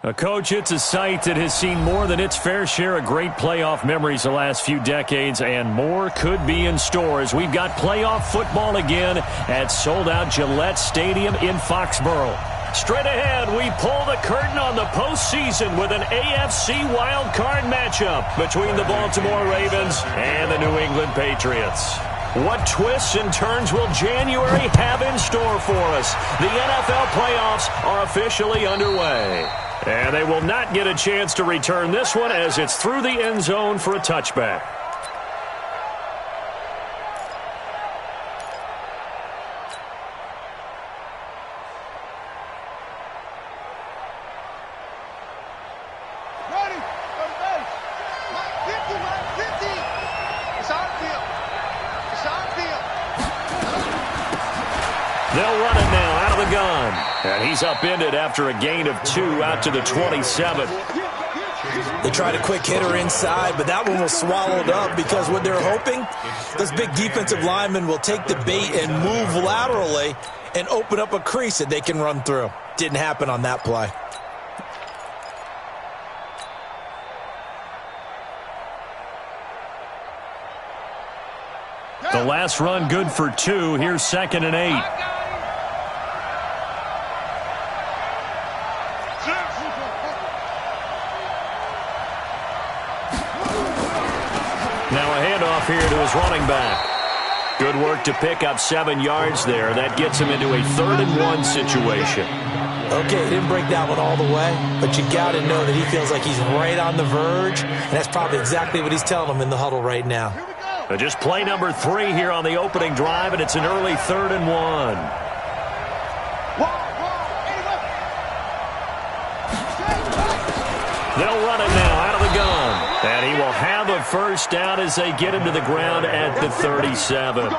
Coach, it's a site that has seen more than its fair share of great playoff memories the last few decades, and more could be in store as we've got playoff football again at sold-out Gillette Stadium in Foxborough. Straight ahead, we pull the curtain on the postseason with an AFC Wildcard matchup between the Baltimore Ravens and the New England Patriots. What twists and turns will January have in store for us? The NFL playoffs are officially underway. And they will not get a chance to return this one as it's through the end zone for a touchback. Ready, on base. 50. It's on field. It's on field. They'll run it now out of the gun. And he's upended after a gain of 2 out to the 27. They tried a quick hitter inside, but that one was swallowed up because what they're hoping, those big defensive linemen will take the bait and move laterally and open up a crease that they can run through. Didn't happen on that play. The last run good for 2. Here's 2nd and 8. Now a handoff here to his running back. Good work to pick up 7 yards there. That gets him into a 3rd and 1 situation. Okay, he didn't break that one all the way, but you got to know that he feels like he's right on the verge, and that's probably exactly what he's telling them in the huddle right now. Just play number 3 here on the opening drive, and it's an early 3rd and 1. They'll run it now out of the gun. And he will have a first down as they get him to the ground at the 37.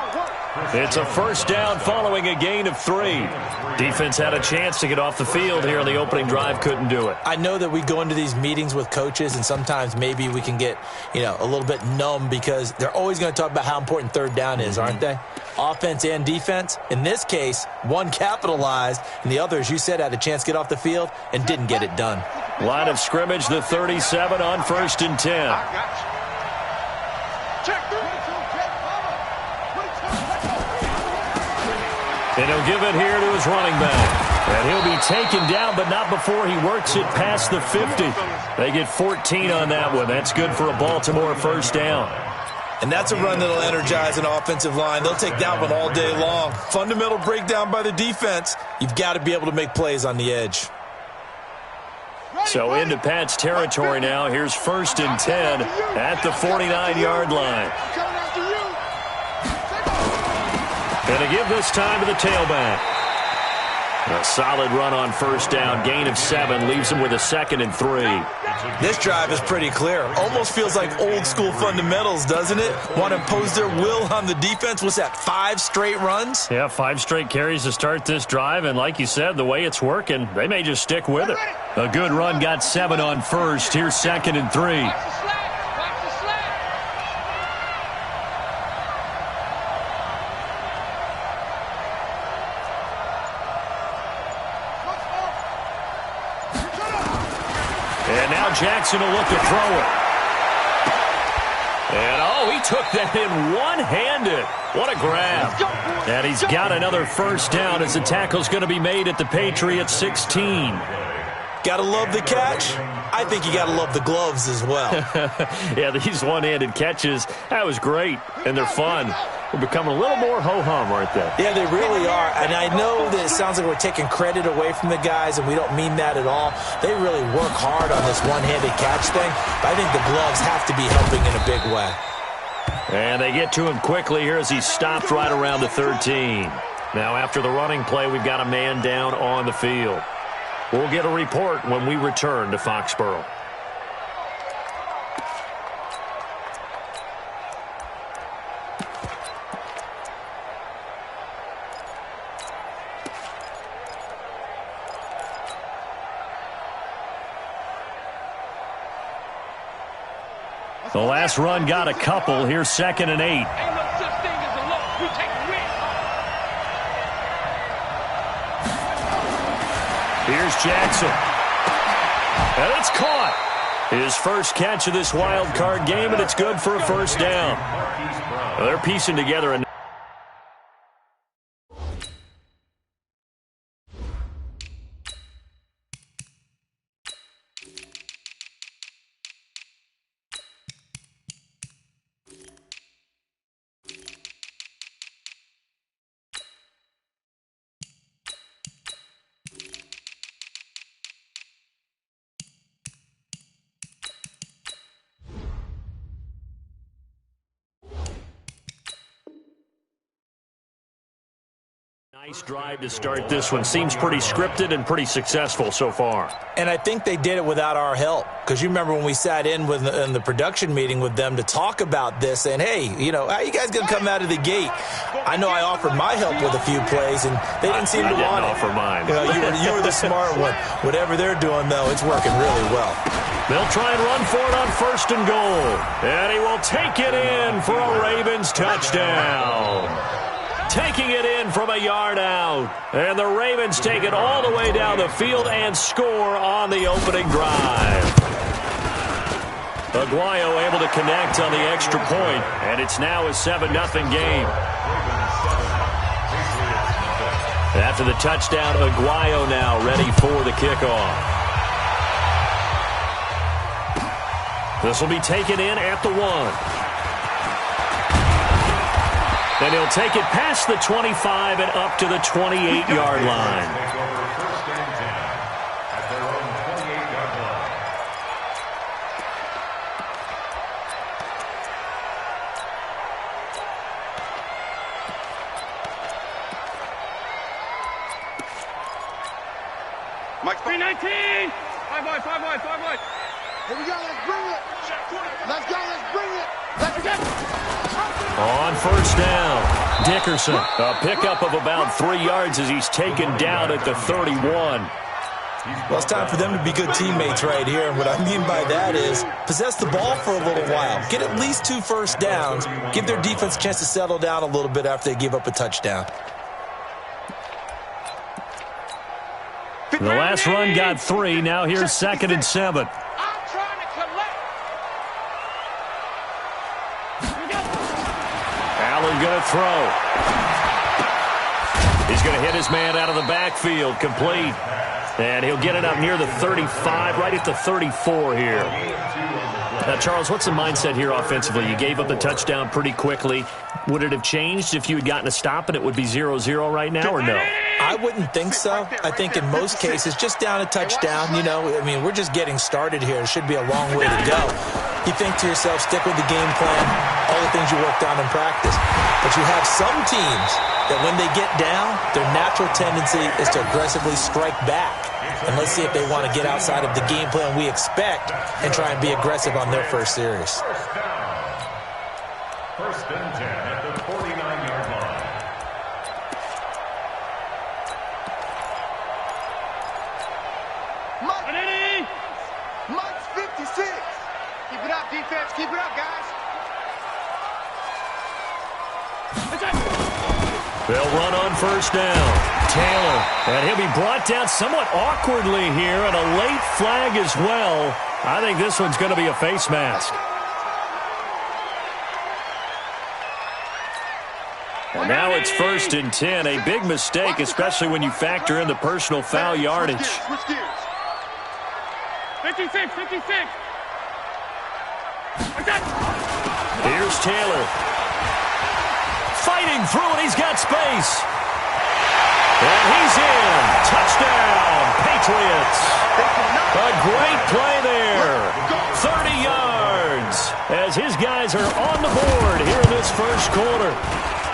It's a first down following a gain of 3. Defense had a chance to get off the field here on the opening drive, couldn't do it. I know that we go into these meetings with coaches, and sometimes maybe we can get, a little bit numb because they're always going to talk about how important 3rd down is, aren't they? Offense and defense. In this case, one capitalized, and the other, as you said, had a chance to get off the field and didn't get it done. Line of scrimmage, the 37 on 1st and 10. And he'll give it here to his running back. And he'll be taken down, but not before he works it past the 50. They get 14 on that one. That's good for a Baltimore first down. And that's a run that'll energize an offensive line. They'll take that one all day long. Fundamental breakdown by the defense. You've got to be able to make plays on the edge. So into Pat's territory now. Here's 1st and 10 at the 49-yard line. And a give this time to the tailback. A solid run on first down. Gain of 7 leaves him with a 2nd and 3. This drive is pretty clear. Almost feels like old school fundamentals, doesn't it? Want to impose their will on the defense. What's that, 5 straight runs? Yeah, 5 straight carries to start this drive. And like you said, the way it's working, they may just stick with it. A good run got 7 on first. Here's 2nd and 3. And now Jackson will look to throw it. And, he took that in one-handed. What a grab. And he's got another first down as the tackle's going to be made at the Patriots 16. Got to love the catch. I think you got to love the gloves as well. Yeah, these one-handed catches, that was great, and they're fun. They're becoming a little more ho-hum, aren't they? Yeah, they really are. And I know that it sounds like we're taking credit away from the guys, and we don't mean that at all. They really work hard on this one-handed catch thing, but I think the gloves have to be helping in a big way. And they get to him quickly here as he's stopped right around the 13. Now, after the running play, we've got a man down on the field. We'll get a report when we return to Foxborough. The last run got a couple. Here's 2nd and 8. Ain't no such thing as a loss. We take a win. Here's Jackson. And it's caught. His first catch of this wild card game, and it's good for a first down. Well, they're piecing together a nice drive to start this one. Seems pretty scripted and pretty successful so far. And I think they did it without our help. Because you remember when we sat in the production meeting with them to talk about this, and hey, you know, how you guys going to come out of the gate? I know I offered my help with a few plays, and they didn't seem to want it. Offer mine. You know, you were the smart one. Whatever they're doing, though, it's working really well. They'll try and run for it on first and goal. And he will take it in for a Ravens touchdown. Taking it in from a yard out. And the Ravens take it all the way down the field and score on the opening drive. Aguayo able to connect on the extra point, and it's now a 7-0 game. After the touchdown, Aguayo now ready for the kickoff. This will be taken in at the 1. And he'll take it past the 25 and up to the 28-yard line. Mike 319. 5 wide, 5 wide, 5 wide. Here we go, let's bring it. Let's go, let's bring it. Let's get On first down, Dickerson, a pickup of about 3 yards as he's taken down at the 31. Well, it's time for them to be good teammates right here. And what I mean by that is possess the ball for a little while. Get at least 2 first downs. Give their defense a chance to settle down a little bit after they give up a touchdown. The last run got 3. Now here's 2nd and 7. Allen going to throw. He's going to hit his man out of the backfield, complete. And he'll get it up near the 35, right at the 34 here. Now, Charles, what's the mindset here offensively? You gave up the touchdown pretty quickly. Would it have changed if you had gotten a stop and it would be 0-0 right now, or no? I wouldn't think so. I think in most cases, just down a touchdown, you know, I mean, we're just getting started here. It should be a long way to go. You think to yourself, stick with the game plan, all the things you worked on in practice. But you have some teams that when they get down, their natural tendency is to aggressively strike back. And let's see if they want to get outside of the game plan we expect and try and be aggressive on their first series. First and 10 at the 49-yard line. Mike's 56. Keep it up, defense. Keep it up, guys. They'll run on first down. Taylor, and he'll be brought down somewhat awkwardly here, and a late flag as well. I think this one's going to be a face mask. And now it's 1st and 10. A big mistake, especially when you factor in the personal foul yardage. 56, 56. Here's Taylor. Fighting through, and he's got space. And he's in. Touchdown, Patriots. A great play there. 30 yards as his guys are on the board here in this first quarter.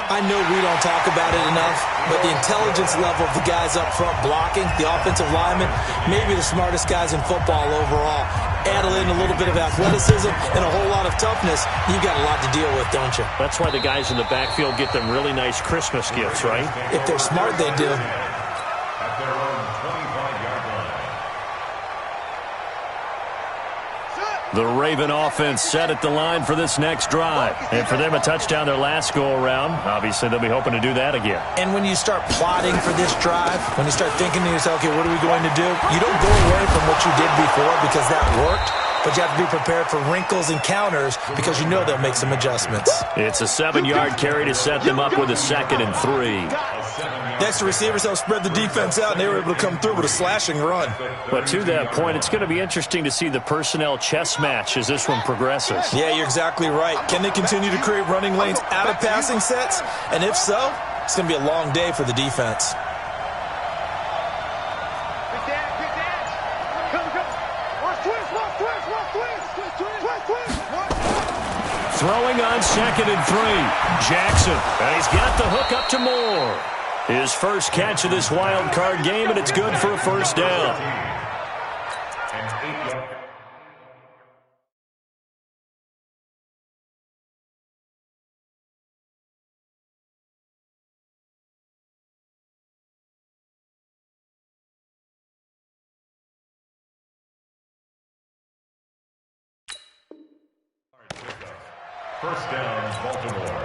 I know we don't talk about it enough, but the intelligence level of the guys up front blocking, the offensive linemen, maybe the smartest guys in football overall. Add in a little bit of athleticism and a whole lot of toughness, you've got a lot to deal with, don't you? That's why the guys in the backfield get them really nice Christmas gifts, right? If they're smart, they do. At their own 25-yard line. The Raven offense set at the line for this next drive. And for them, a touchdown their last go-around. Obviously, they'll be hoping to do that again. And when you start plotting for this drive, when you start thinking to yourself, okay, what are we going to do? You don't go away from what you did before because that worked. But you have to be prepared for wrinkles and counters because you know they'll make some adjustments. It's a 7-yard carry to set them up with a 2nd and 3. Next, the receivers helped spread the defense out, and they were able to come through with a slashing run. But to that point, it's going to be interesting to see the personnel chess match as this one progresses. Yeah, you're exactly right. Can they continue to create running lanes out of passing sets? And if so, it's going to be a long day for the defense. Throwing on 2nd and 3. Jackson, and he's got the hook up to Moore. His first catch of this wild card game, and it's good for a first down. First down, Baltimore.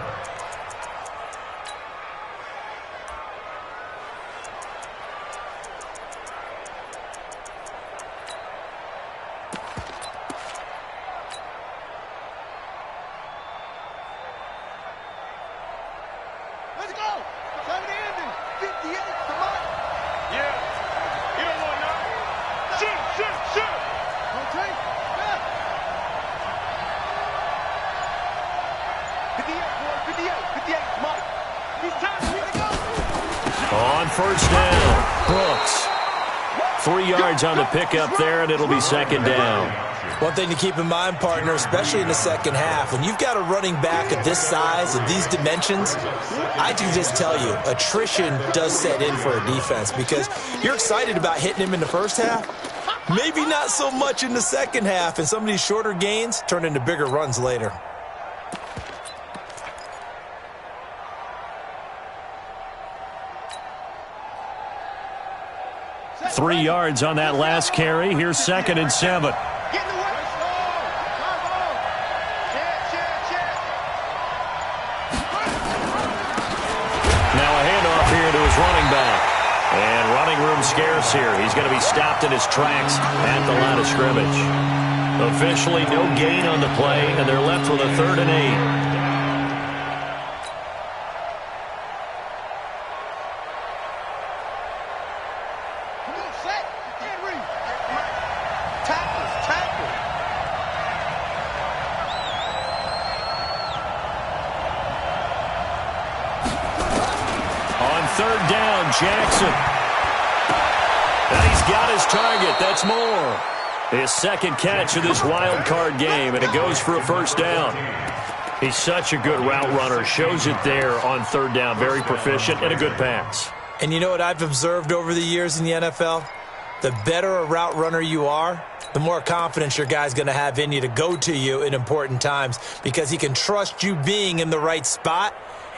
Let's go! 70 ending. 58 to Mike. Yeah. You don't want none. Shoot. Okay. Yeah. 58, Mike. He's time for me to go. On first down, Brooks. 3 yards on the pickup there, and it'll be 2nd down. One thing to keep in mind, partner, especially in the second half, when you've got a running back of this size and these dimensions, I can just tell you, attrition does set in for a defense because you're excited about hitting him in the first half. Maybe not so much in the second half, and some of these shorter gains turn into bigger runs later. 3 yards on that last carry. Here's 2nd and 7. Get in the way. Now a handoff here to his running back. And running room scarce here. He's going to be stopped in his tracks at the line of scrimmage. Officially no gain on the play, and they're left with a 3rd and 8. Jackson. And he's got his target. That's Moore. His 2nd catch of this wild card game, and it goes for a first down. He's such a good route runner. Shows it there on 3rd down. Very proficient and a good pass. And you know what I've observed over the years in the NFL? The better a route runner you are, the more confidence your guy's going to have in you to go to you in important times because he can trust you being in the right spot,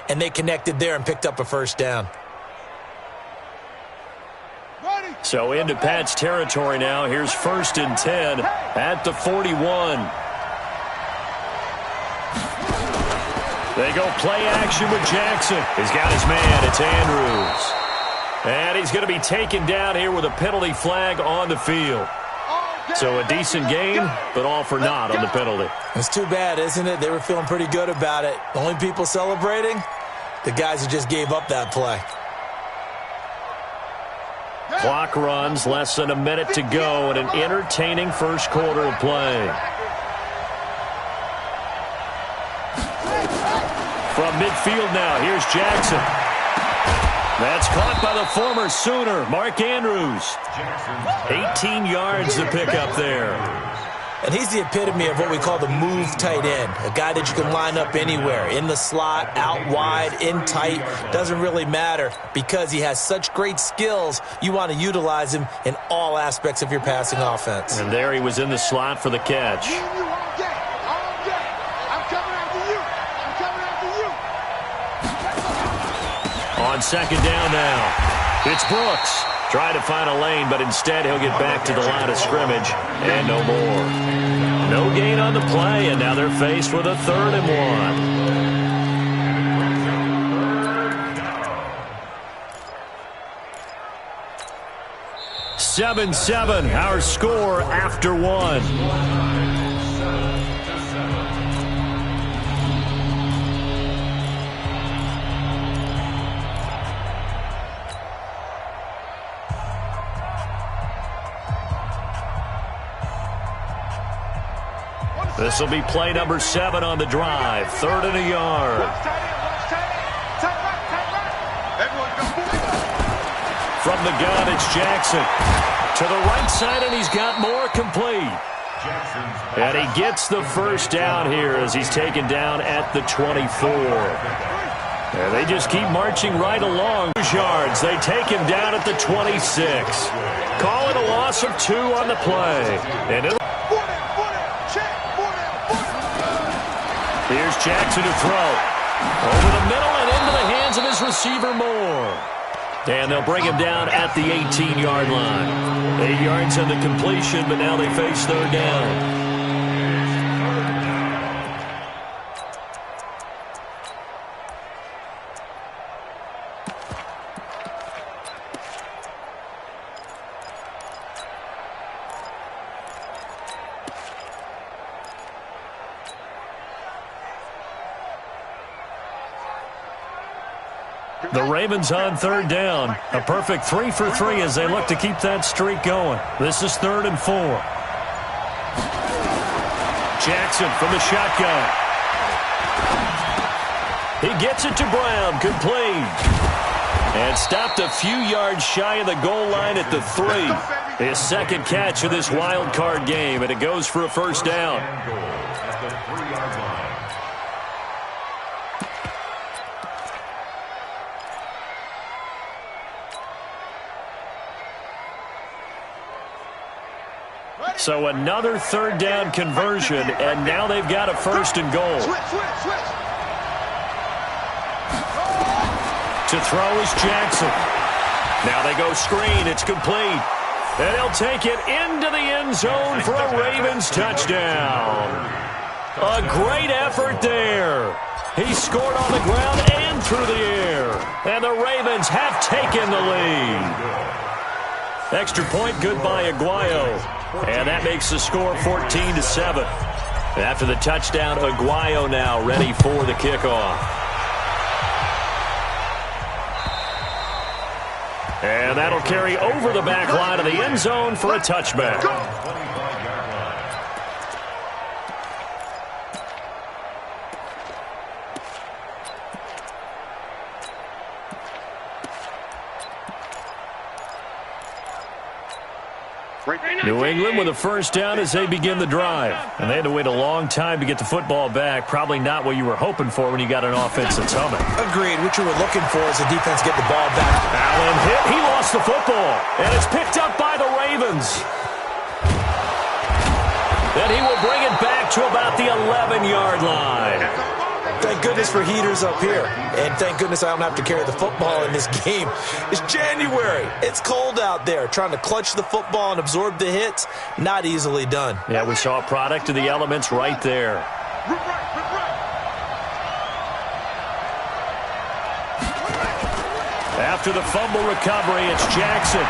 and they connected there and picked up a first down. So into Pat's territory now. Here's 1st and 10 at the 41. They go play action with Jackson. He's got his man. It's Andrews. And he's going to be taken down here with a penalty flag on the field. So a decent gain, but all for naught on the penalty. It's too bad, isn't it? They were feeling pretty good about it. Only people celebrating, the guys who just gave up that play. Clock runs, less than a minute to go, and an entertaining first quarter of play. From midfield now, here's Jackson. That's caught by the former Sooner, Mark Andrews. 18 yards to pick up there. And he's the epitome of what we call the move tight end, a guy that you can line up anywhere, in the slot, out wide, in tight, doesn't really matter because he has such great skills. You want to utilize him in all aspects of your passing offense. And there he was in the slot for the catch. On 2nd down now, it's Brooks. Trying to find a lane, but instead he'll get back to the line of scrimmage and no more. No gain on the play, and now they're faced with a 3rd and 1. 7-7, our score after 1. This will be play number 7 on the drive. 3rd and a yard. From the gun, it's Jackson. To the right side, and he's got more complete. And he gets the first down here as he's taken down at the 24. And they just keep marching right along. Yards. They take him down at the 26. Call it a loss of 2 on the play. And it'll Here's Jackson to throw. Over the middle and into the hands of his receiver Moore. And they'll bring him down at the 18-yard line. 8 yards on the completion, but now they face 3rd down. The Ravens on 3rd down. A perfect 3 for 3 as they look to keep that streak going. This is 3rd and 4. Jackson from the shotgun. He gets it to Brown. Complete. And stopped a few yards shy of the goal line at the 3. His 2nd catch of this wild card game, and it goes for a first down. So another 3rd down conversion, and now they've got a 1st and goal. To throw is Jackson. Now they go screen. It's complete. And he'll take it into the end zone for a Ravens touchdown. A great effort there. He scored on the ground and through the air. And the Ravens have taken the lead. Extra point, good by Aguayo. And that makes the score 14-7. After the touchdown, Aguayo now ready for the kickoff. And that'll carry over the back line of the end zone for a touchback. New England with a first down as they begin the drive. And they had to wait a long time to get the football back. Probably not what you were hoping for when you got an offense that's humming. Agreed. What you were looking for is the defense get the ball back. Allen hit. He lost the football. And it's picked up by the Ravens. Then he will bring it back to about the 11-yard line. Thank goodness for heaters up here. And thank goodness I don't have to carry the football in this game. It's January. It's cold out there. Trying to clutch the football and absorb the hits, not easily done. Yeah, we saw a product of the elements right there. After the fumble recovery, it's Jackson.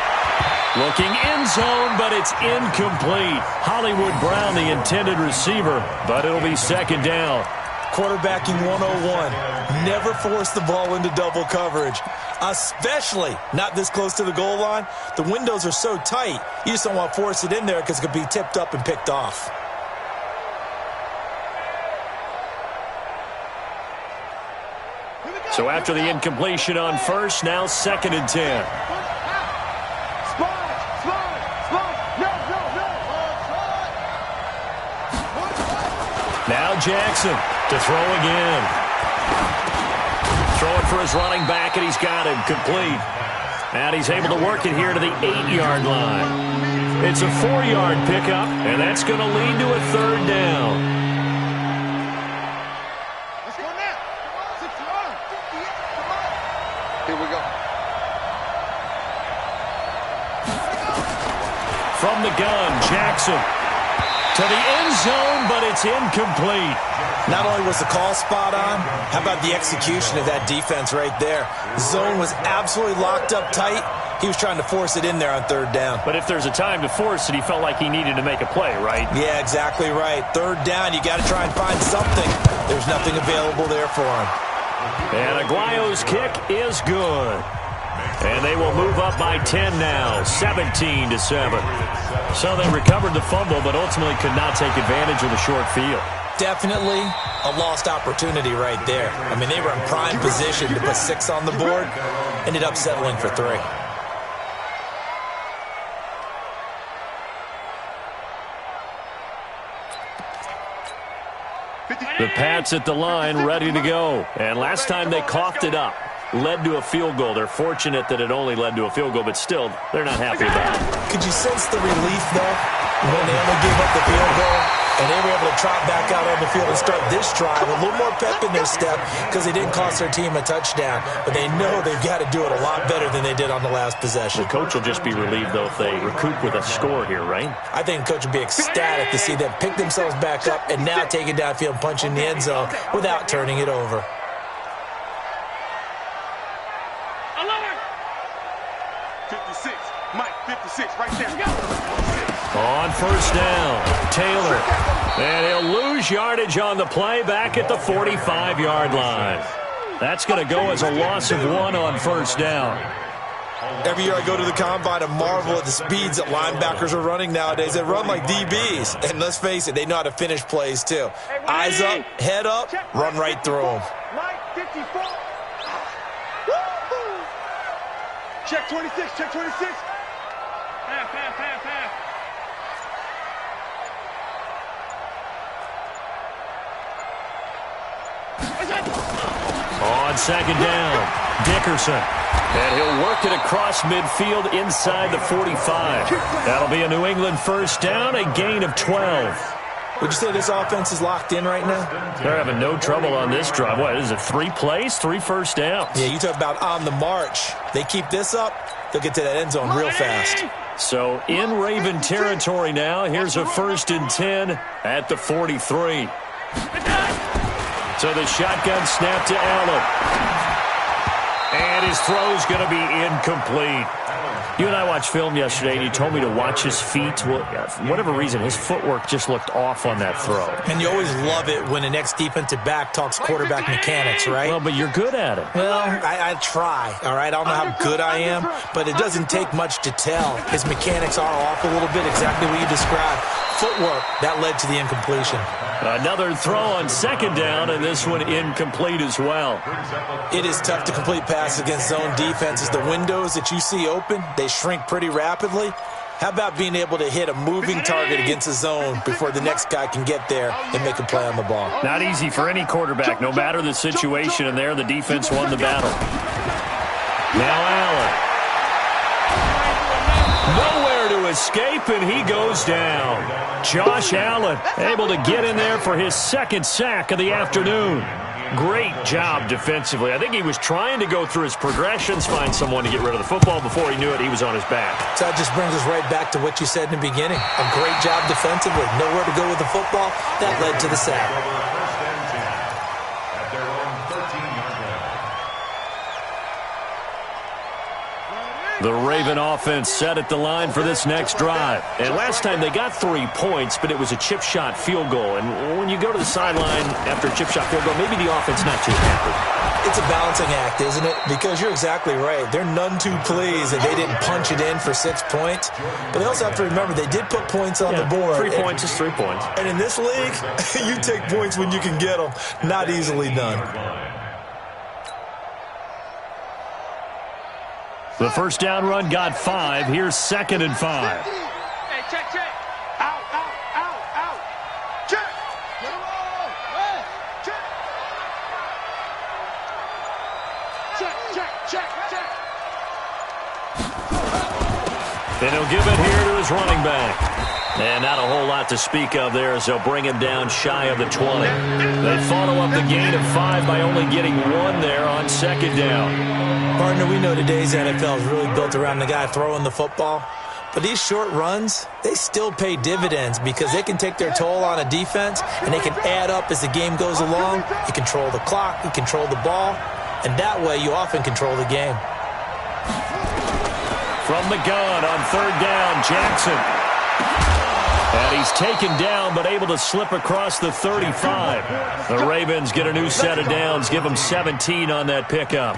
Looking end zone, but it's incomplete. Hollywood Brown, the intended receiver, but it'll be 2nd down. Quarterbacking 101. Never force the ball into double coverage, especially not this close to the goal line. The windows are so tight, you just don't want to force it in there because it could be tipped up and picked off. So after the incompletion on first, now 2nd and 10. Now Jackson to throw again. Throwing for his running back, and he's got him complete. And he's able to work it here to the 8-yard line. It's a 4-yard pickup, and that's going to lead to a 3rd down. Let's go now. 6-yard. Here we go. From the gun, Jackson. To the end zone, but it's incomplete. Not only was the call spot on, how about the execution of that defense right there? The zone was absolutely locked up tight. He was trying to force it in there on third down. But if there's a time to force it, he felt like he needed to make a play, right? Yeah, exactly right. Third down, you got to try and find something. There's nothing available there for him. And Aguayo's kick is good. And they will move up by 10 now, 17-7. So they recovered the fumble, but ultimately could not take advantage of the short field. Definitely a lost opportunity right there. I mean, they were in prime position to put 6 on the board. Ended up settling for 3. The Pats at the line, ready to go. And last time they coughed it up. Led to a field goal. They're fortunate that it only led to a field goal, but still, they're not happy about it. Could you sense the relief, though, when they only gave up the field goal and they were able to trot back out on the field and start this drive? A little more pep in their step because they didn't cost their team a touchdown, but they know they've got to do it a lot better than they did on the last possession. The coach will just be relieved, though, if they recoup with a score here, right? I think the coach will be ecstatic to see them pick themselves back up and now take it downfield and punch in the end zone without turning it over. 56, Mike, 56, right there. On first down, Taylor. And he'll lose yardage on the play back at the 45-yard line. That's going to go as a loss of 1 on first down. Every year I go to the combine and marvel at the speeds that linebackers are running nowadays. They run like DBs. And let's face it, they know how to finish plays too. Eyes up, head up, run right through them. Mike, 54. Check 26, check 26. Pass. On second down, Dickerson. And he'll work it across midfield inside the 45. That'll be a New England first down, a gain of 12. Would you say this offense is locked in right now? They're having no trouble on this drive. What is it, 3 plays, 3 first downs? Yeah, you talk about on the march. They keep this up, they'll get to that end zone real fast. So in Raven territory now. Here's a 1st and 10 at the 43. So the shotgun snap to Allen. And his throw's going to be incomplete. You and I watched film yesterday, and you told me to watch his feet. Well, for whatever reason, his footwork just looked off on that throw. And you always love it when an ex-defensive back talks quarterback mechanics, right? Well, but you're good at it. Well, I try, all right? I don't know how good I am, but it doesn't take much to tell. His mechanics are off a little bit, exactly what you described. Footwork, that led to the incompletion. Another throw on second down, and this one incomplete as well. It is tough to complete passes against zone defenses. The windows that you see open, they shrink pretty rapidly. How about being able to hit a moving target against a zone before the next guy can get there and make a play on the ball? Not easy for any quarterback, no matter the situation, and there the defense won the battle. Now Allen. Nowhere to escape, and he goes down. Josh Allen able to get in there for his 2nd sack of the afternoon. Great job defensively. I think he was trying to go through his progressions, find someone to get rid of the football. Before he knew it, he was on his back. So that just brings us right back to what you said in the beginning. A great job defensively. Nowhere to go with the football. That led to the sack. The Raven offense set at the line for this next drive. And last time they got 3 points, but it was a chip shot field goal. And when you go to the sideline after a chip shot field goal, maybe the offense not too happy. It's a balancing act, isn't it? Because you're exactly right. They're none too pleased that they didn't punch it in for 6 points. But they also have to remember they did put points on the board. 3 points is 3 points. And in this league, you take points when you can get them. Not easily done. The first down run got 5. Here's 2nd and 5. Hey, check. Out. Check. Check. And he'll give it here to his running back. And not a whole lot to speak of there as they'll bring him down shy of the 20. They follow up the gain of 5 by only getting 1 there on 2nd down. Partner, we know today's NFL is really built around the guy throwing the football. But these short runs, they still pay dividends because they can take their toll on a defense and they can add up as the game goes along. You control the clock, you control the ball, and that way you often control the game. From the gun on third down, Jackson. And he's taken down but able to slip across the 35. The Ravens get a new set of downs, give them 17 on that pickup.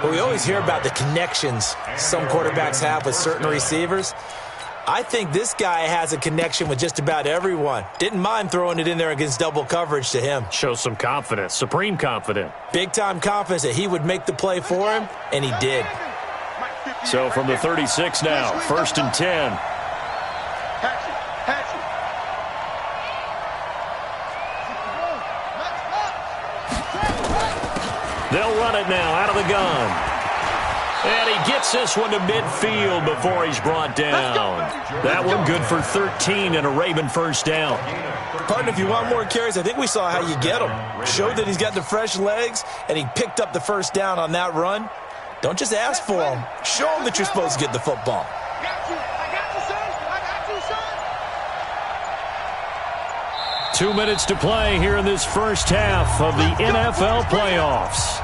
Well, we always hear about the connections some quarterbacks have with certain receivers. I think this guy has a connection with just about everyone. Didn't mind throwing it in there against double coverage to him. Shows some confidence, supreme confidence. Big-time confidence that he would make the play for him, and he did. So from the 36 now, 1st and 10. They'll run it now out of the gun. And he gets this one to midfield before he's brought down. That one good for 13 and a Raven first down. Partner, if you want more carries, I think we saw how you get him. Showed that he's got the fresh legs, and he picked up the first down on that run. Don't just ask for him. Show him that you're supposed to get the football. I got you, son. I got you, son. 2 minutes to play here in this first half of the NFL playoffs.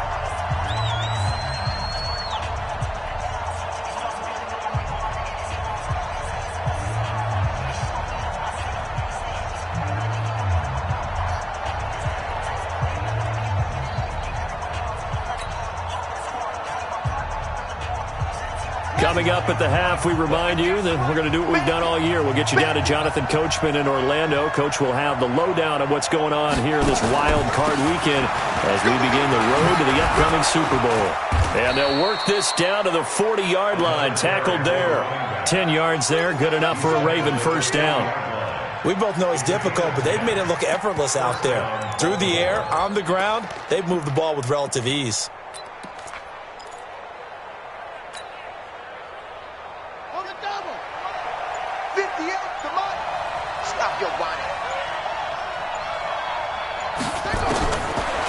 Coming up at the half, we remind you that we're going to do what we've done all year. We'll get you down to Jonathan Coachman in Orlando. Coach will have the lowdown of what's going on here this wild card weekend as we begin the road to the upcoming Super Bowl. And they'll work this down to the 40-yard line. Tackled there. 10 yards there. Good enough for a Raven first down. We both know it's difficult, but they've made it look effortless out there. Through the air, on the ground, they've moved the ball with relative ease.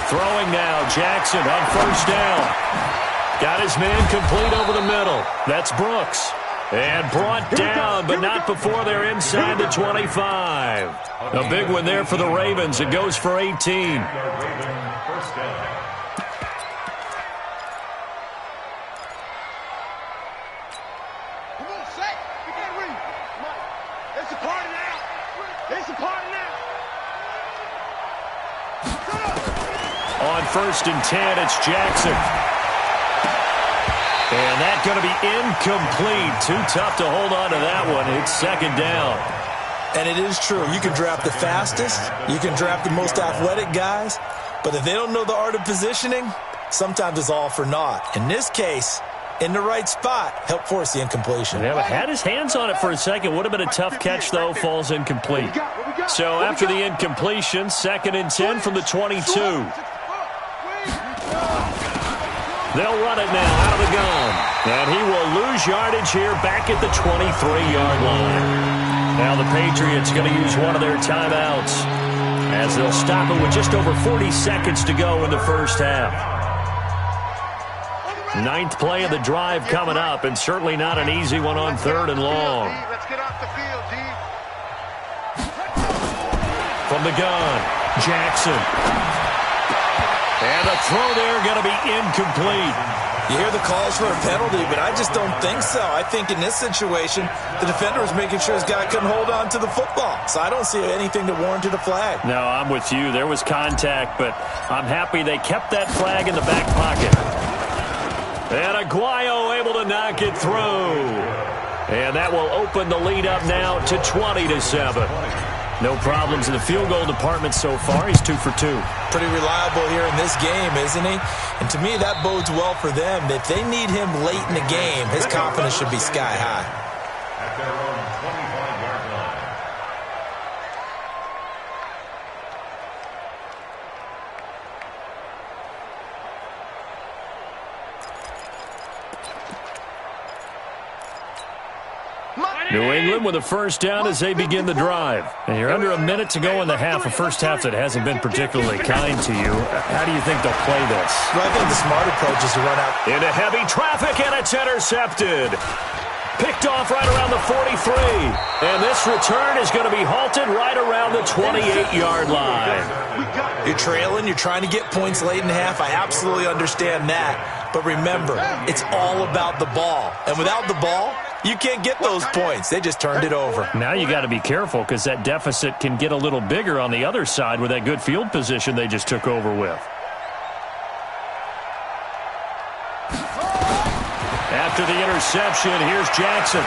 Throwing now, Jackson on first down. Got his man complete over the middle. That's Brooks. And brought down, but not before they're inside the 25. A big one there for the Ravens. It goes for 18. First down. On 1st and 10, it's Jackson. And that's going to be incomplete. Too tough to hold on to that one. It's second down. And it is true. You can draft the fastest. You can draft the most athletic guys. But if they don't know the art of positioning, sometimes it's all for naught. In this case, in the right spot, help force the incompletion. Yeah, but had his hands on it for a second. Would have been a tough catch, though. Falls incomplete. So after the incompletion, 2nd and 10 from the 22. They'll run it now out of the gun. And he will lose yardage here back at the 23-yard line. Now the Patriots going to use one of their timeouts as they'll stop it with just over 40 seconds to go in the first half. 9th play of the drive coming up, and certainly not an easy one on 3rd and long. Let's get off the field, D. From the gun, Jackson. And the throw there going to be incomplete. You hear the calls for a penalty, but I just don't think so. I think in this situation, the defender was making sure his guy couldn't hold on to the football. So I don't see anything that warranted a flag. No, I'm with you. There was contact, but I'm happy they kept that flag in the back pocket. And Aguayo able to knock it through. And that will open the lead up now to 20-7. No problems in the field goal department so far. He's 2 for 2. Pretty reliable here in this game, isn't he? And to me, that bodes well for them. If they need him late in the game, his confidence should be sky high. At their own 25-yard line. New England with a first down as they begin the drive. And you're under a minute to go in the half, a first half that hasn't been particularly kind to you. How do you think they'll play this? Well, I think the smart approach is to run out into heavy traffic, and it's intercepted. Picked off right around the 43. And this return is going to be halted right around the 28-yard line. You're trailing. You're trying to get points late in the half. I absolutely understand that. But remember, it's all about the ball. And without the ball, you can't get those points. They just turned it over. Now you got to be careful because that deficit can get a little bigger on the other side with that good field position they just took over with. After the interception, here's Jackson.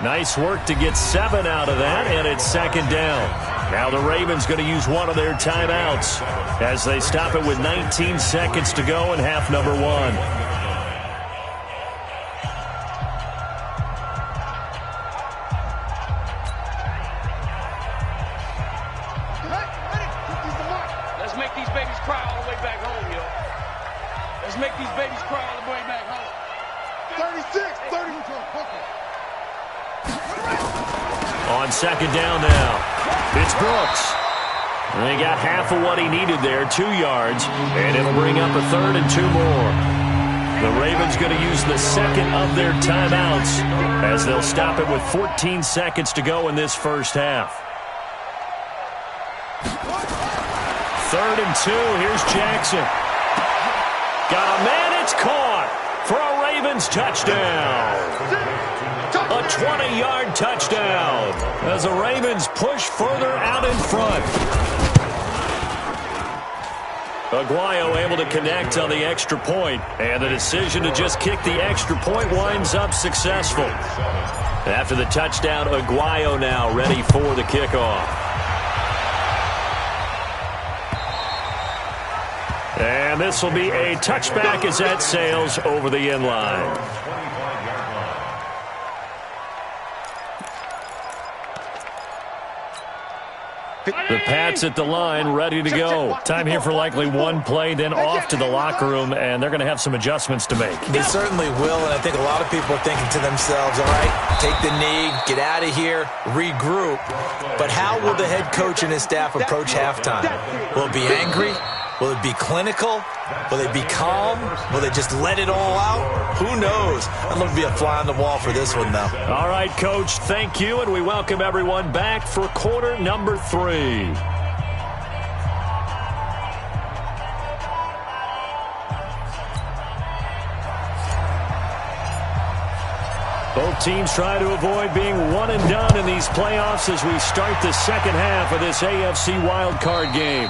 Nice work to get 7 out of that, and it's second down. Now the Ravens going to use one of their timeouts as they stop it with 19 seconds to go in half number 1. On second down now, it's Brooks. And they got half of what he needed there, 2 yards, and it'll bring up a 3rd and 2 more. The Ravens going to use the second of their timeouts as they'll stop it with 14 seconds to go in this first half. 3rd and 2, here's Jackson. Got a man, it's caught for a Ravens touchdown. A 20-yard touchdown as the Ravens push further out in front. Aguayo able to connect on the extra point, and the decision to just kick the extra point winds up successful. After the touchdown, Aguayo now ready for the kickoff. And this will be a touchback as that sails over the end line. The Pats at the line, ready to go. Time here for likely one play, then off to the locker room, and they're going to have some adjustments to make. They certainly will, and I think a lot of people are thinking to themselves, all right, take the knee, get out of here, regroup. But how will the head coach and his staff approach halftime? Will it be angry? Will it be clinical? Will they be calm? Will they just let it all out? Who knows? I'd love to be a fly on the wall for this one, though. All right, Coach, thank you, and we welcome everyone back for quarter number 3. Both teams try to avoid being one and done in these playoffs as we start the second half of this AFC Wildcard game.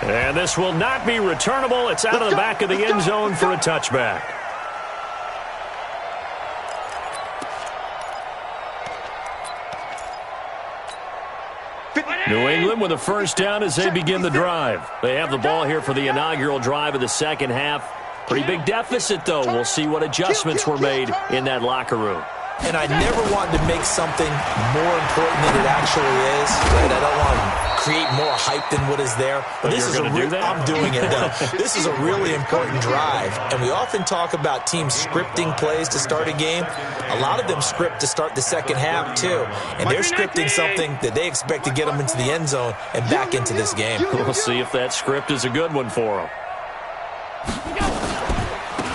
And this will not be returnable. It's out of the back of the end zone for a touchback. New England with a first down as they begin the drive. They have the ball here for the inaugural drive of the second half. Pretty big deficit, though. We'll see what adjustments were made in that locker room. And I never wanted to make something more important than it actually is. Right? I don't want to create more hype than what is there. But this is I'm doing it, though. This is a really important drive. And we often talk about teams scripting plays to start a game. A lot of them script to start the second half, too. And they're scripting something that they expect to get them into the end zone and back into this game. We'll see if that script is a good one for them.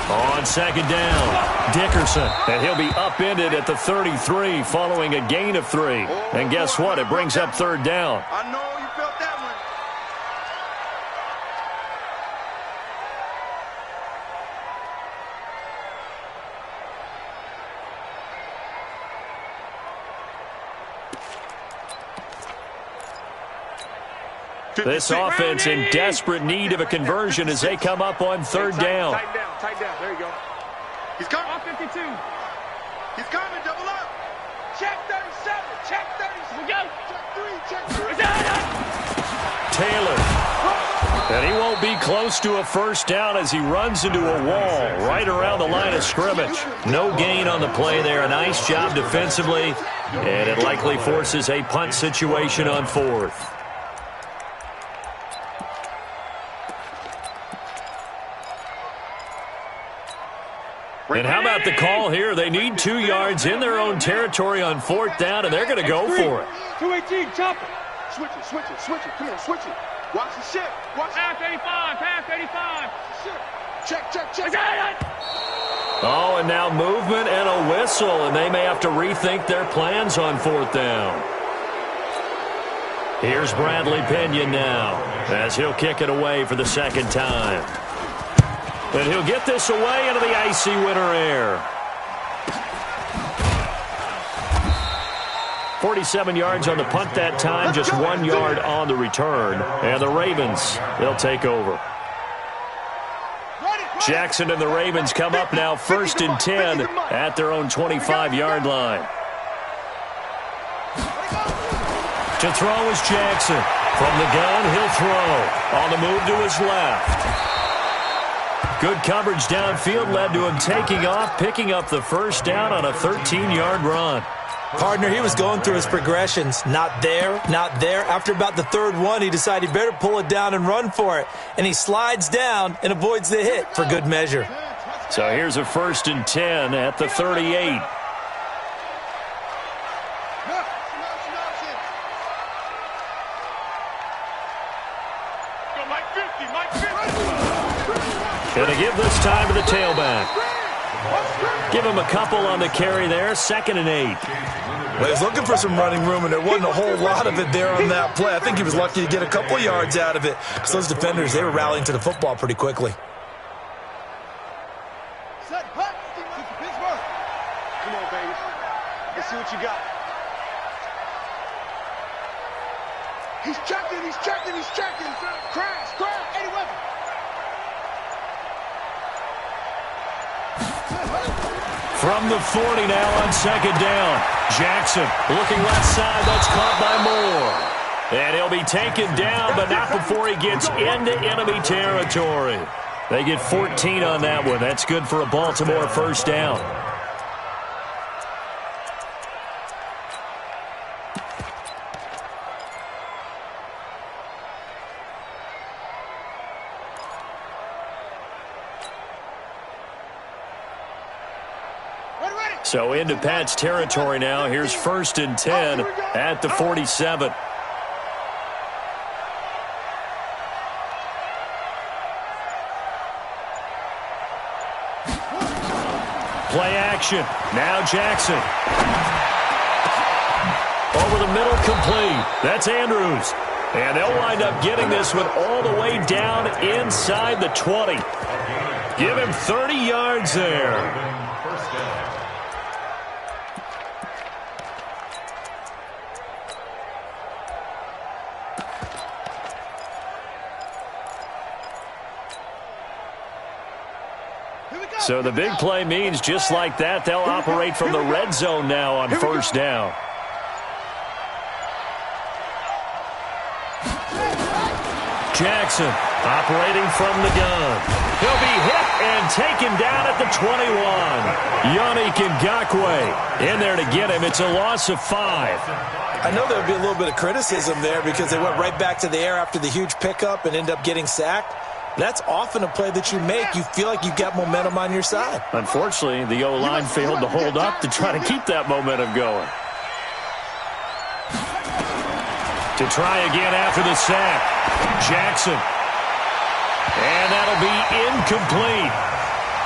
On second down, Dickerson, and he'll be upended at the 33 following a gain of 3. And guess what? It brings up third down. I know you felt that one. This offense in desperate need of a conversion as they come up on third down. Tight down. There you go. He's coming. 52. He's coming. Double up. Check 37. Check 37. We go. Check 3. Check 3. Taylor. And he won't be close to a first down as he runs into a wall right around the line of scrimmage. No gain on the play there. A nice job defensively. And it likely forces a punt situation on fourth. And how about the call here? They need 2 yards in their own territory on fourth down, and they're going to go for it. 218, chop it. Switch it. Come on, switch it. Watch the shit. Watch pass 85, pass 85. Check. A Oh, and now movement and a whistle, and they may have to rethink their plans on 4th down. Here's Bradley Pinion now as he'll kick it away for the 2nd time. And he'll get this away into the icy winter air. 47 yards on the punt that time, just 1 yard on the return. And the Ravens, they'll take over. Jackson and the Ravens come up now 1st and 10 at their own 25-yard line. To throw is Jackson. From the gun, he'll throw. On the move to his left. Good coverage downfield led to him taking off, picking up the 1st down on a 13-yard run. Partner, he was going through his progressions. Not there, not there. After about the 3rd one, he decided he better pull it down and run for it. And he slides down and avoids the hit for good measure. So here's a 1st and 10 at the 38. Going to give this time to the tailback. Give him a couple on the carry there, 2nd and 8. Well, he was looking for some running room, and there wasn't a whole lot of it there on that play. I think he was lucky to get a couple yards out of it, because those defenders, they were rallying to the football pretty quickly. Come on, baby. Let's see what you got. He's checking, he's checking, he's checking. Crash, 81. From the 40 now on 2nd down. Jackson looking left side. That's caught by Moore. And he'll be taken down, but not before he gets into enemy territory. They get 14 on that one. That's good for a Baltimore 1st down. So into Pat's territory now. Here's 1st and 10 at the 47. Play action. Now Jackson. Over the middle, complete. That's Andrews. And they'll wind up getting this one all the way down inside the 20. Give him 30 yards there. So the big play means just like that, they'll operate from the red zone now on 1st down. Jackson operating from the gun. He'll be hit and taken down at the 21. Yannick Ngakoue in there to get him. It's a loss of 5. I know there would be a little bit of criticism there because they went right back to the air after the huge pickup and ended up getting sacked. That's often a play that you make. You feel like you've got momentum on your side. Unfortunately, the O-line failed to hold up to try to keep that momentum going. To try again after the sack. Jackson. And that'll be incomplete.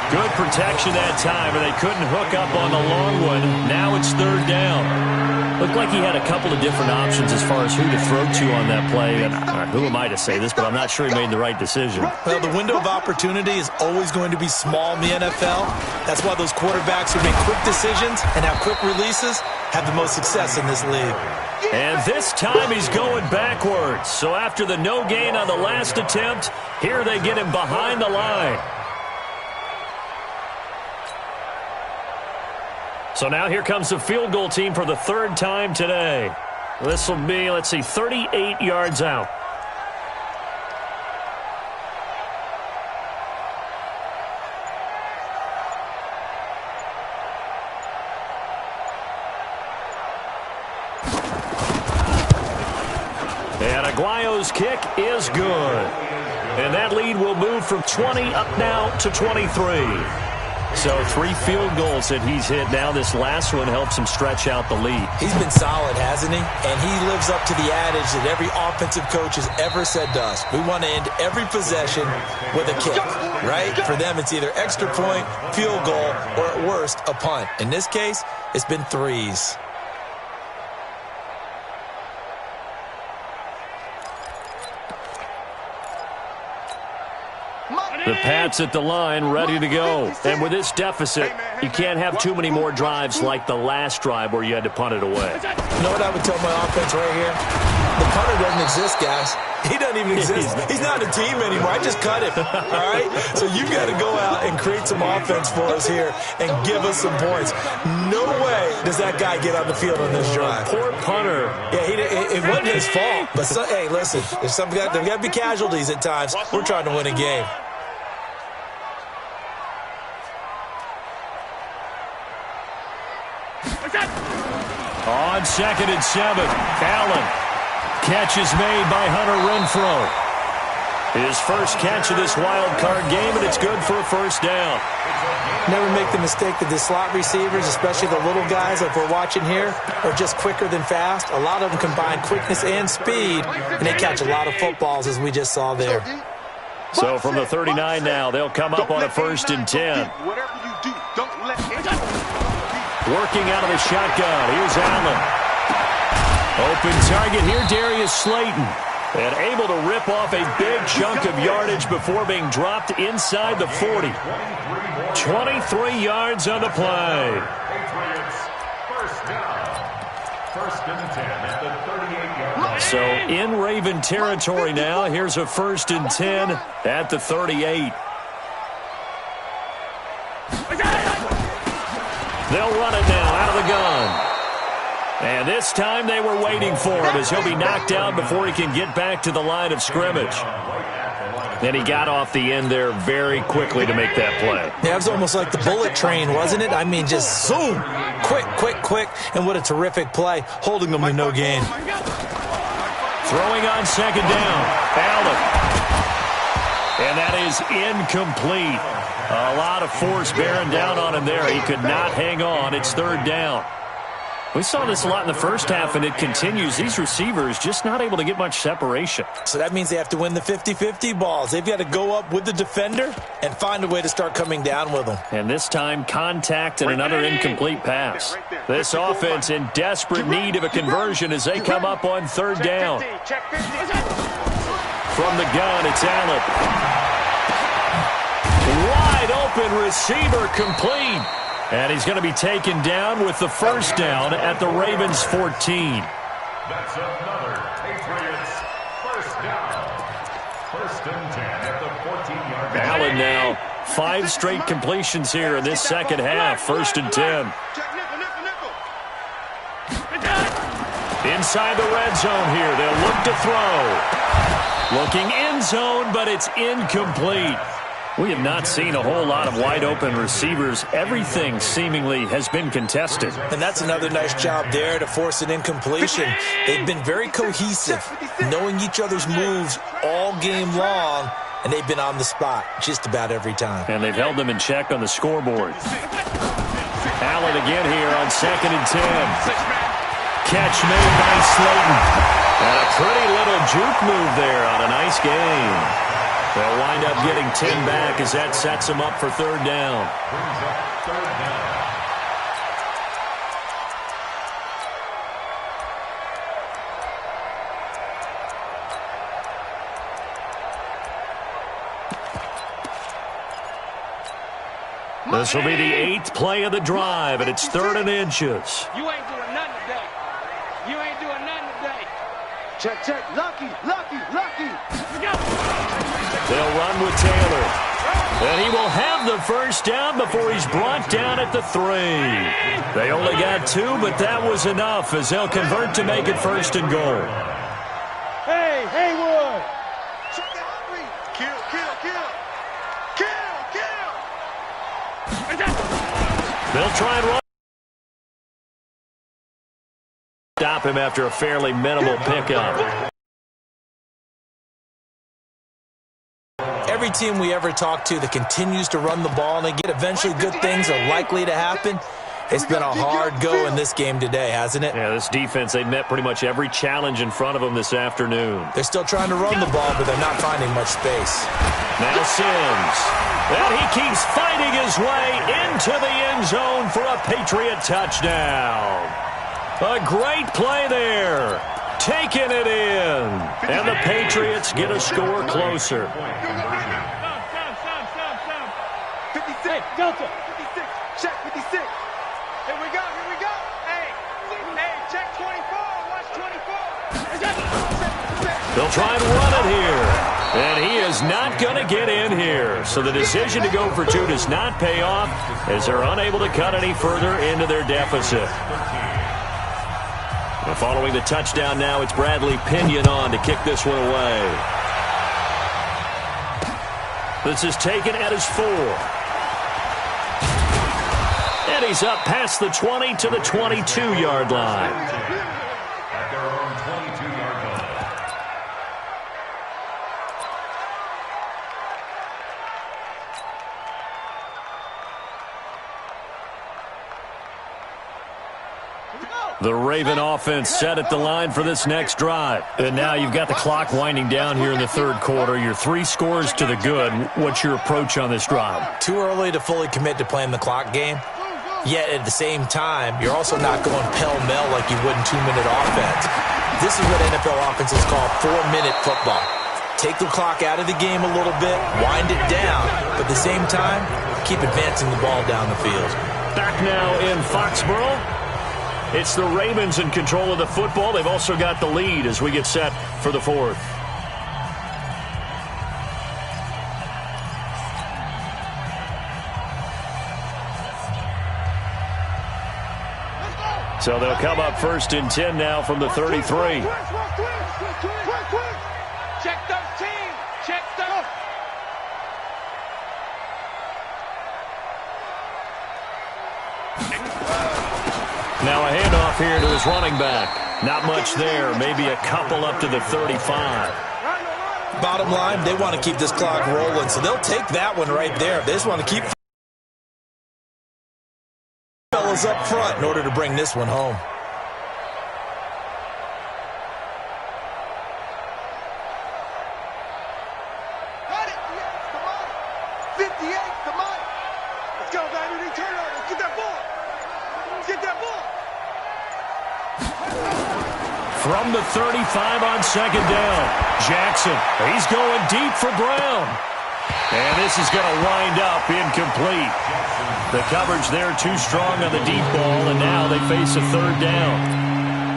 Good protection that time, and they couldn't hook up on the long one. Now it's 3rd down. Looked like he had a couple of different options as far as who to throw to on that play. And who am I to say this, but I'm not sure he made the right decision. Well, the window of opportunity is always going to be small in the NFL. That's why those quarterbacks who make quick decisions and have quick releases have the most success in this league. And this time he's going backwards. So after the no gain on the last attempt, here they get him behind the line. So now here comes the field goal team for the 3rd time today. This will be, let's see, 38 yards out. And Aguayo's kick is good. And that lead will move from 20 up now to 23. So 3 field goals that he's hit now. This last one helps him stretch out the lead. He's been solid, hasn't he? And he lives up to the adage that every offensive coach has ever said to us. We want to end every possession with a kick, right? For them, it's either extra point, field goal, or at worst, a punt. In this case, it's been 3s. The Pats at the line, ready to go. And with this deficit, you can't have too many more drives like the last drive where you had to punt it away. You know what I would tell my offense right here? The punter doesn't exist, guys. He doesn't even exist. He's not a team anymore. I just cut him, all right? So you've got to go out and create some offense for us here and give us some points. No way does that guy get on the field on this drive. Poor punter. Yeah, it wasn't his fault. But, hey, listen, there's got to be casualties at times. We're trying to win a game. On 2nd and 7, Allen. Catch is made by Hunter Renfrow. His first catch of this wild card game, and it's good for a first down. Never make the mistake that the slot receivers, especially the little guys like we're watching here, are just quicker than fast. A lot of them combine quickness and speed, and they catch a lot of footballs, as we just saw there. So from the 39 now, they'll come up on a 1st and 10. Whatever you do, don't let Working out of the shotgun. Here's Allen. Open target here, Darius Slayton. And able to rip off a big chunk of yardage before being dropped inside the 40. 23 yards on the play. First down. 1st and 10 at the 38-yard line. So in Raven territory now. Here's a 1st and 10 at the 38. They'll run it now out of the gun. And this time they were waiting for him as he'll be knocked down before he can get back to the line of scrimmage. And he got off the end there very quickly to make that play. Yeah, it was almost like the bullet train, wasn't it? I mean, just zoom. Quick, quick, quick. And what a terrific play, holding them to no gain. Throwing on 2nd down. Allen. And that is incomplete. A lot of force bearing down on him there. He could not hang on. It's 3rd down. We saw this a lot in the first half, and it continues. These receivers just not able to get much separation. So that means they have to win the 50-50 balls. They've got to go up with the defender and find a way to start coming down with them. And this time, contact and another incomplete pass. This offense in desperate need of a conversion as they come up on 3rd down. From the gun, it's Allen. Wide open receiver complete. And he's going to be taken down with the 1st down at the Ravens' 14. That's another Patriots 1st down. 1st and 10 at the 14-yard line. Allen now 5 straight completions here in this second half. 1st and 10. Inside the red zone here. They'll look to throw. Looking end zone, but it's incomplete. We have not seen a whole lot of wide-open receivers. Everything seemingly has been contested. And that's another nice job there to force an incompletion. They've been very cohesive, knowing each other's moves all game long, and they've been on the spot just about every time. And they've held them in check on the scoreboard. Allen again here on 2nd and 10. Catch made by Slayton. And a pretty little juke move there on a nice game. They'll wind up getting 10 back as that sets them up for 3rd down. Brings up 3rd down. This will be the 8th play of the drive, and it's 3rd and inches. You ain't doing nothing today. You ain't doing nothing today. Check, check. Lucky, lucky, lucky. Let's go. They'll run with Taylor. And he will have the 1st down before he's brought down at the 3. They only got 2, but that was enough as they'll convert to make it 1st and goal. Hey, Haywood. Check that hungry. Kill, kill, kill. Kill, kill. They'll try and run. Stop him after a fairly minimal pickup. Every every team we ever talk to that continues to run the ball and again, eventually good things are likely to happen. It's been a hard go in this game today, hasn't it? Yeah, this defense, they met pretty much every challenge in front of them this afternoon. They're still trying to run the ball, but they're not finding much space. Now Sims. And he keeps fighting his way into the end zone for a Patriot touchdown. A great play there. Taking it in. And the Patriots get a score closer. 56. Hey, Delta. 56. Check 56. Here we go. Hey, check 24. Watch 24. They'll try and run it here. And he is not going to get in here. So the decision to go for two does not pay off as they're unable to cut any further into their deficit. Well, following the touchdown now, it's Bradley Pinion on to kick this one away. This is taken at his 4. And he's up past the 20 to the 22-yard line. At their own 22-yard line. The Raven offense set at the line for this next drive. And now you've got the clock winding down here in the third quarter. Your 3 scores to the good. What's your approach on this drive? Too early to fully commit to playing the clock game. Yet at the same time, you're also not going pell-mell like you would in 2-minute offense. This is what NFL offenses call 4-minute football. Take the clock out of the game a little bit, wind it down, but at the same time, keep advancing the ball down the field. Back now in Foxborough. It's the Ravens in control of the football. They've also got the lead as we get set for the fourth. So they'll come up 1st and 10 now from the 33. Check 13. Check 13. Now a handoff here to his running back. Not much there. Maybe a couple up to the 35. Bottom line, they want to keep this clock rolling, so they'll take that one right there. They just want to keep fellas up front in order to bring this one home. Got it. Come on. 58. Come on. Let's go, baby. Turn over. Get that ball. Get that ball. From the 35 on 2nd down. Jackson, he's going deep for Brown. And this is going to wind up incomplete. The coverage there too strong on the deep ball, and now they face a 3rd down.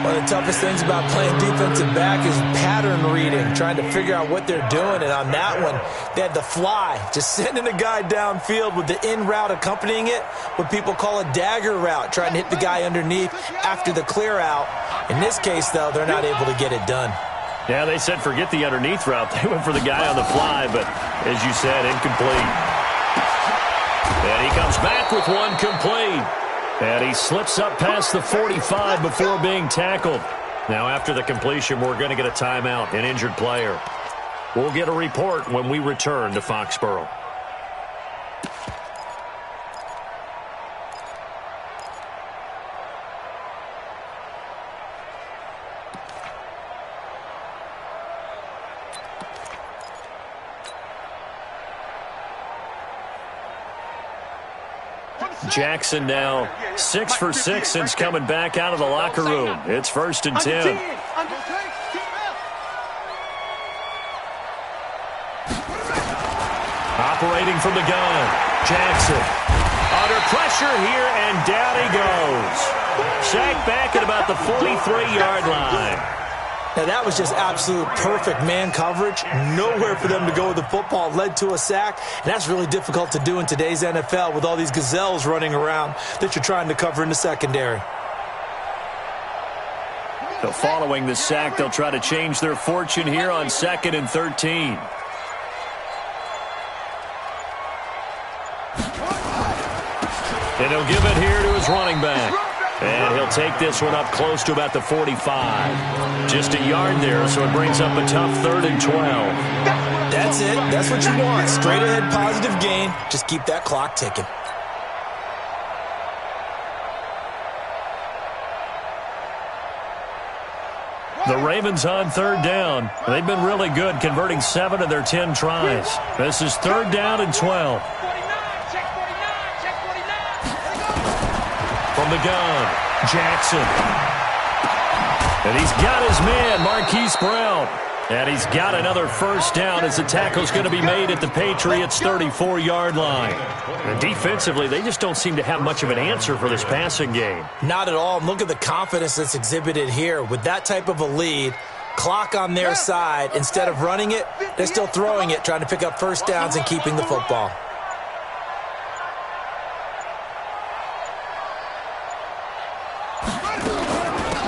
One of the toughest things about playing defensive back is pattern reading, trying to figure out what they're doing. And on that one, they had the fly, just sending a guy downfield with the in route accompanying it, what people call a dagger route, trying to hit the guy underneath after the clear out. In this case, though, they're not able to get it done. Yeah, they said forget the underneath route. They went for the guy on the fly, but as you said, incomplete. And he comes back with one complete. And he slips up past the 45 before being tackled. Now, after the completion, we're going to get a timeout, an injured player. We'll get a report when we return to Foxborough. Jackson now 6 for 6 since coming back out of the locker room. It's 1st and 10. Operating from the gun. Jackson under pressure here, and down he goes. Sacked back at about the 43-yard line. Now, that was just absolute perfect man coverage. Nowhere for them to go with the football. Led to a sack, and that's really difficult to do in today's NFL with all these gazelles running around that you're trying to cover in the secondary. So following the sack, they'll try to change their fortune here on 2nd and 13. And he'll give it here to his running back. And he'll take this one up close to about the 45. Just a yard there, so it brings up a tough 3rd and 12. That's That's it. That's what you want. Straight ahead positive gain. Just keep that clock ticking. The Ravens on third down. They've been really good, converting 7 of their 10 tries. This is third down and 12. From the gun, Jackson. And he's got his man, Marquise Brown. And he's got another first down as the tackle's going to be made at the Patriots' 34-yard line. And defensively, they just don't seem to have much of an answer for this passing game. Not at all. Look at the confidence that's exhibited here. With that type of a lead, clock on their side, instead of running it, they're still throwing it, trying to pick up first downs and keeping the football.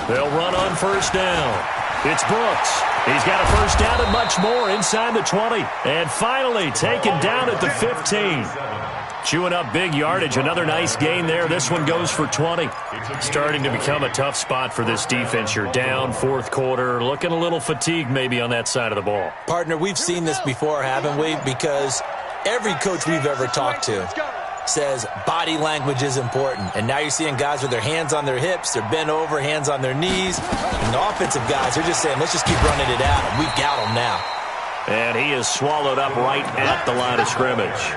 They'll run on first down. It's Brooks. He's got a first down and much more inside the 20. And finally taken down at the 15. Chewing up big yardage. Another nice gain there. This one goes for 20. Starting to become a tough spot for this defense. You're down fourth quarter. Looking a little fatigued maybe on that side of the ball. Partner, we've seen this before, haven't we? Because every coach we've ever talked to says body language is important. And now you're seeing guys with their hands on their hips, they're bent over, hands on their knees. And the offensive guys are just saying, let's just keep running it out. And we've got them now. And he is swallowed up right at the line of scrimmage.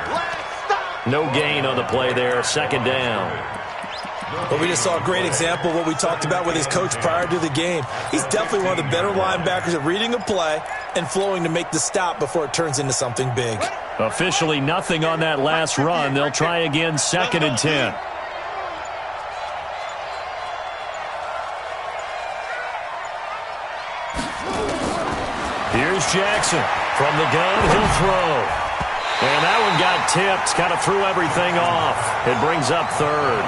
No gain on the play there, second down. But we just saw a great example of what we talked about with his coach prior to the game. He's definitely one of the better linebackers at reading a play and flowing to make the stop before it turns into something big. Officially nothing on that last run. They'll try again, second and 10. Here's Jackson. From the gun, he'll throw. And that one got tipped, kind of threw everything off. It brings up third.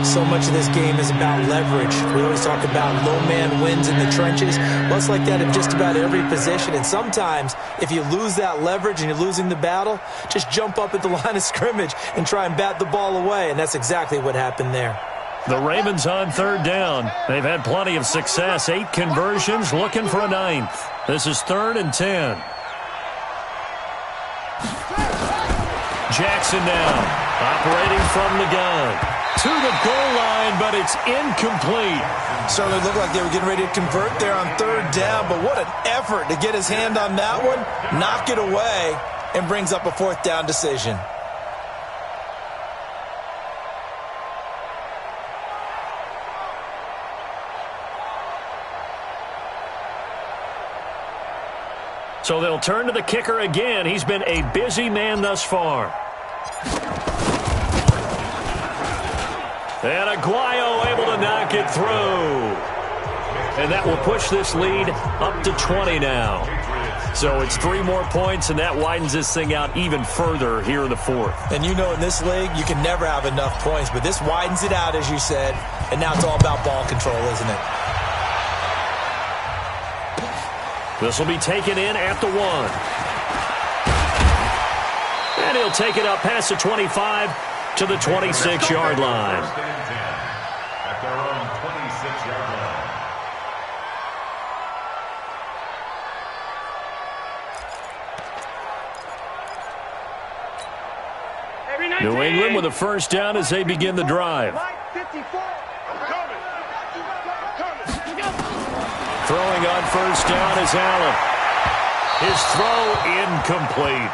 So much of this game is about leverage. We always talk about low man wins in the trenches. Well, it's like that in just about every position. And sometimes, if you lose that leverage and you're losing the battle, just jump up at the line of scrimmage and try and bat the ball away. And that's exactly what happened there. The Ravens on third down. They've had plenty of success. 8 conversions, looking for a 9th. This is third and 10. Jackson now, operating from the gun. To the goal line, but it's incomplete. Certainly looked like they were getting ready to convert there on third down, but what an effort to get his hand on that one, knock it away, and brings up a fourth down decision. So they'll turn to the kicker again. He's been a busy man thus far. And Aguayo able to knock it through. And that will push this lead up to 20 now. So it's 3 more points, and that widens this thing out even further here in the fourth. And you know in this league, you can never have enough points, but this widens it out, as you said, and now it's all about ball control, isn't it? This will be taken in at the 1. And he'll take it up past the 25 to the 26-yard line. At their own 26-yard line. New England with a first down as they begin the drive. Throwing on first down is Allen. His throw incomplete.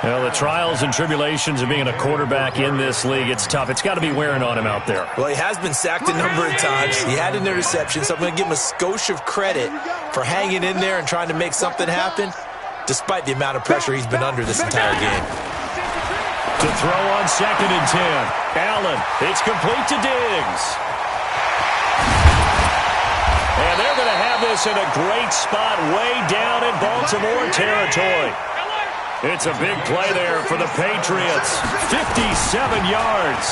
Well, the trials and tribulations of being a quarterback in this league, it's tough. It's got to be wearing on him out there. Well, he has been sacked a number of times. He had an interception, so I'm going to give him a skosh of credit for hanging in there and trying to make something happen, despite the amount of pressure he's been under this entire game. To throw on second and 10. Allen, it's complete to Diggs. And they're going to have this in a great spot way down in Baltimore territory. It's a big play there for the Patriots. 57 yards.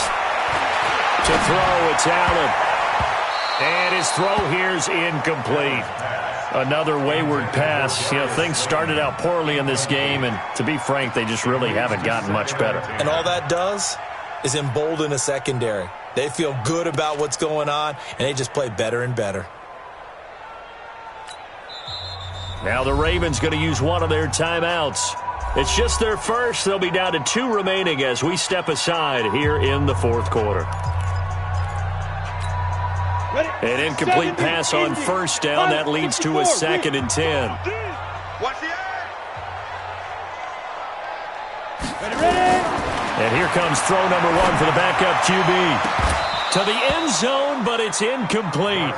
To throw, it's Allen. And his throw here's incomplete. Another wayward pass. You know, things started out poorly in this game, and to be frank, they just really haven't gotten much better. And all that does is embolden a secondary. They feel good about what's going on, and they just play better and better. Now the Ravens going to use one of their timeouts. It's just their first. They'll be down to 2 remaining as we step aside here in the fourth quarter. An incomplete pass on first down. That leads to a 2nd and 10. Watch the eye. And here comes throw number 1 for the backup QB. To the end zone, but it's incomplete.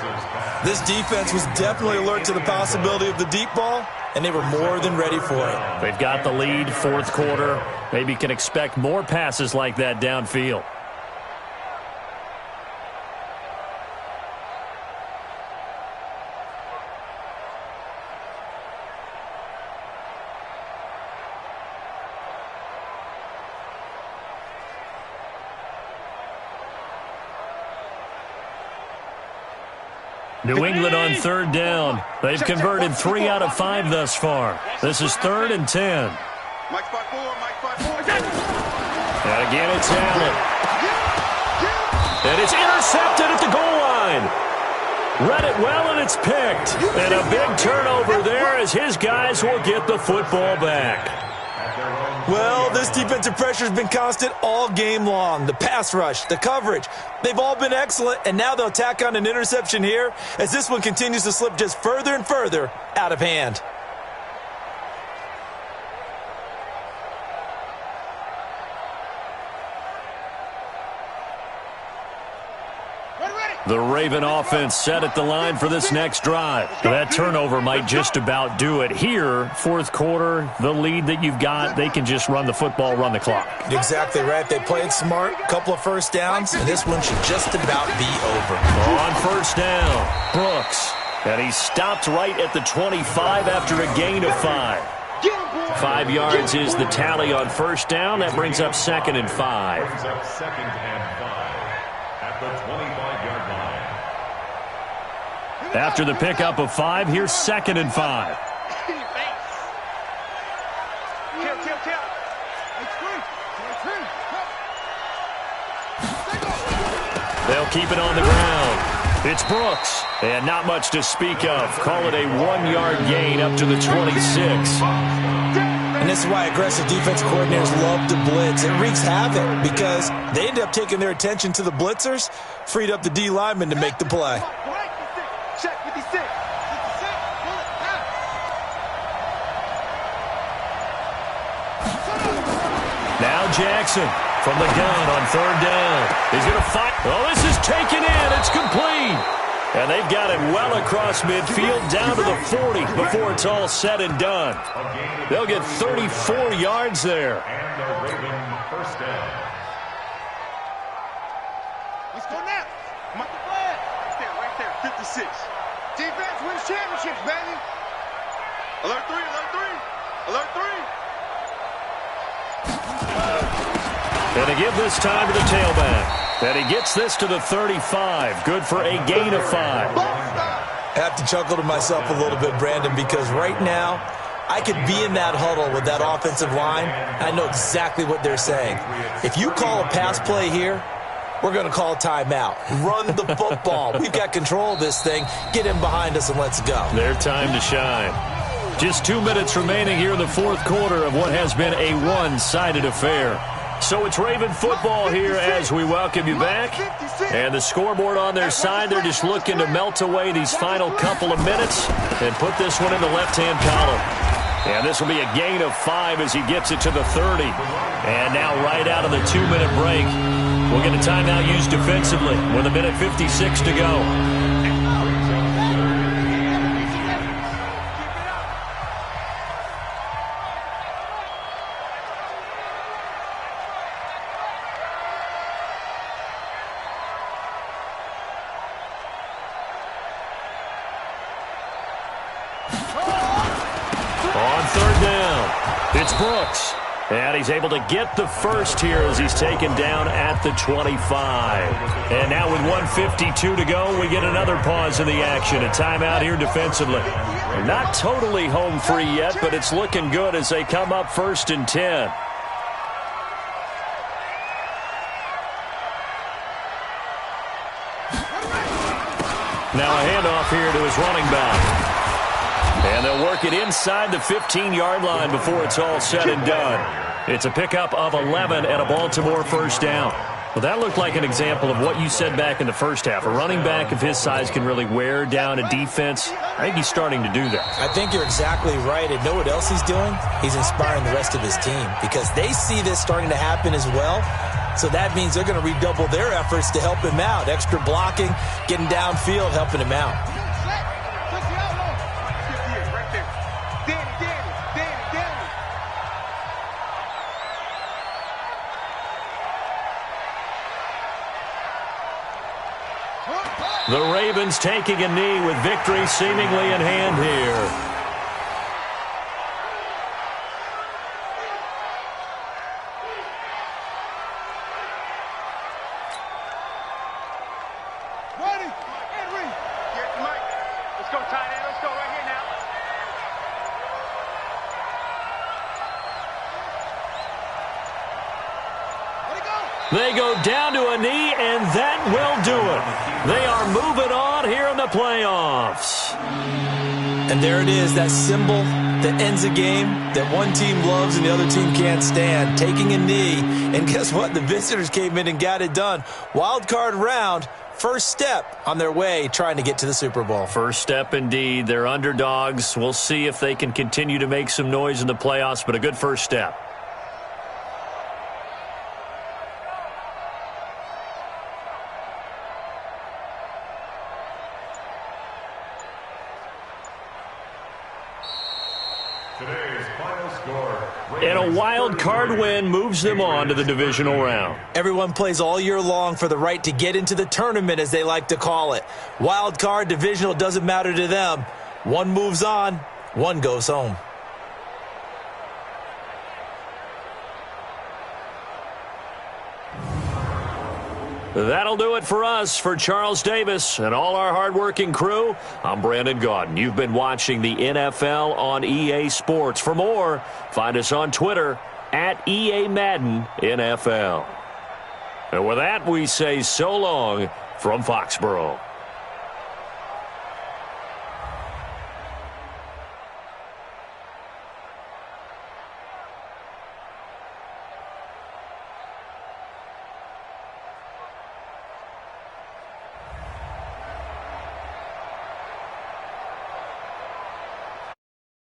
This defense was definitely alert to the possibility of the deep ball, and they were more than ready for it. They've got the lead, fourth quarter. Maybe can expect more passes like that downfield. New England on third down. They've converted 3 out of 5 thus far. This is 3rd and 10. Mike's by 4. Mike's by 4. And again, it's Allen. And it's intercepted at the goal line. Read it well, and it's picked. And a big turnover there as his guys will get the football back. Well, this defensive pressure has been constant all game long. The pass rush, the coverage, they've all been excellent, and now they'll tack on an interception here as this one continues to slip just further and further out of hand. The Raven offense set at the line for this next drive. That turnover might just about do it. Here, fourth quarter, the lead that you've got, they can just run the football, run the clock. Exactly right. They played smart, couple of first downs, and this one should just about be over. On first down, Brooks. And he stopped right at the 25 after a gain of 5. 5 yards is the tally on first down. That brings up 2nd and 5. Brings up 2nd and 5 at the 25-yard line. After the pickup of 5, here's 2nd and 5. They'll keep it on the ground. It's Brooks, and not much to speak of. Call it a 1-yard gain up to the 26. And this is why aggressive defense coordinators love to blitz. It wreaks havoc because they end up taking their attention to the blitzers, freed up the D lineman to make the play. Check 56. Now Jackson from the gun on third down. He's going to fight. Oh, this is taken in. It's complete. And they've got it well across midfield down to the 40 before it's all said and done. They'll get 34 yards there. And the Raven first down. Let's go now. Come on, right there, 56. Defense wins championships, baby. Alert 3, alert 3. Alert 3. And to give this time to the tailback. And he gets this to the 35. Good for a gain of 5. I have to chuckle to myself a little bit, Brandon, because right now I could be in that huddle with that offensive line. I know exactly what they're saying. If you call a pass play here, we're going to call a timeout. Run the football. We've got control of this thing. Get in behind us and let's go. Their time to shine. Just 2 minutes remaining here in the fourth quarter of what has been a one-sided affair. So it's Raven football here as we welcome you back. And the scoreboard on their side, they're just looking to melt away these final couple of minutes and put this one in the left-hand column. And this will be a gain of 5 as he gets it to the 30. And now right out of the 2-minute break, we'll get a timeout used defensively with 1:56 to go. It's Brooks, and he's able to get the first here as he's taken down at the 25. And now with 1:52 to go, we get another pause in the action. A timeout here defensively. Not totally home free yet, but it's looking good as they come up 1st and 10. Now a handoff here to his running back. And they'll work it inside the 15-yard line before it's all said and done. It's a pickup of 11 and a Baltimore first down. Well, that looked like an example of what you said back in the first half. A running back of his size can really wear down a defense. I think he's starting to do that. I think you're exactly right. And know what else he's doing? He's inspiring the rest of his team because they see this starting to happen as well. So that means they're going to redouble their efforts to help him out. Extra blocking, getting downfield, helping him out. The Ravens taking a knee with victory seemingly in hand here. They go down to a knee, and that will do it. They are moving on here in the playoffs. And there it is, that symbol that ends a game that one team loves and the other team can't stand, taking a knee. And guess what? The visitors came in and got it done. Wild card round, first step on their way trying to get to the Super Bowl. First step indeed. They're underdogs. We'll see if they can continue to make some noise in the playoffs, but a good first step. And a wild card win moves them on to the divisional round. Everyone plays all year long for the right to get into the tournament, as they like to call it. Wild card, divisional, doesn't matter to them. One moves on, one goes home. That'll do it for us. For Charles Davis and all our hardworking crew, I'm Brandon Gaudin. You've been watching the NFL on EA Sports. For more, find us on Twitter at EA Madden NFL. And with that, we say so long from Foxborough.